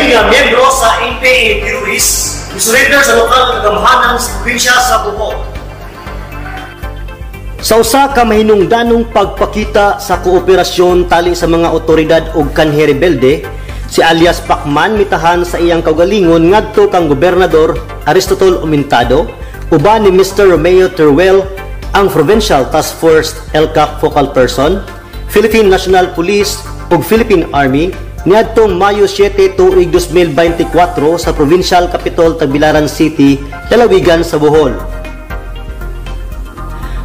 Kani nga miyembro sa NPA Piruis, isurrender sa lokal na kagamhanan sa probinsya sa Bohol. Sa usa ka mahinungdanong pagpakita sa kooperasyon tali sa mga otoridad ug kanhi rebelde, si alias Pacman mitahan sa iyang kaugalingon ngadto kang Gobernador Aristotol Umentado uban ni Mr. Romeo Teruel, ang Provincial Task Force LCAC Focal Person, Philippine National Police ug Philippine Army niadtong Mayo 7 tuig 2024 sa Provincial Capital Tagbilaran City, lalawigan sa Bohol.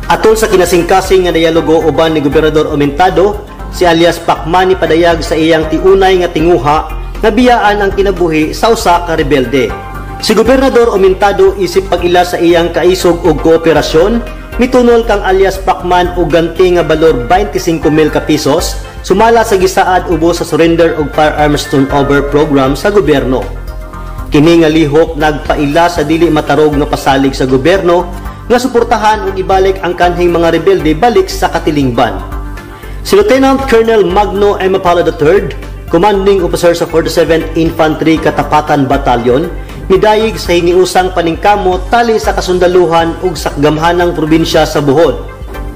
Atol sa kinasingkasing nga dialogo uban ni Gobernador Umentado, si alias Pacman padayag sa iyang tiunay nga tinguha nga biyaan ang kinabuhi sa usa ka rebelde. Si Gobernador Umentado isip pag-ila sa iyang kaisog ug kooperasyon, mitunol kang alias Pacman og ganti nga balor 25,000 ka pesos sumala sa gisaad ubos sa surrender og firearms turnover program sa gobyerno. Kini nga lihok nagpaila sa dili matarog nga pasalig sa gobyerno nga suportahan ug ibalik ang kanhing mga rebelde balik sa katilingban. Si Lieutenant Colonel Magno M. Mapala III, Commanding Officer sa 47th Infantry Katapatan Battalion, midayig sa hiniusang paningkamot tali sa kasundaluhan ug sa gamhanang probinsya sa Bohol.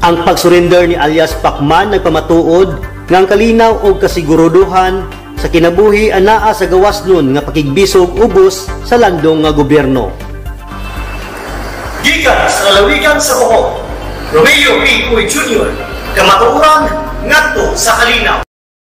Ang pagsurrender ni alias Pacman nagpamatuod ngang kalinaw og kasiguruduhan sa kinabuhi anaa sa gawas nun nga pakigbisog ubos sa landong nga gobyerno. Gikan sa lalawigan sa Bohol, Romeo P. Uy Jr., kamatuoran ngadto sa kalinaw.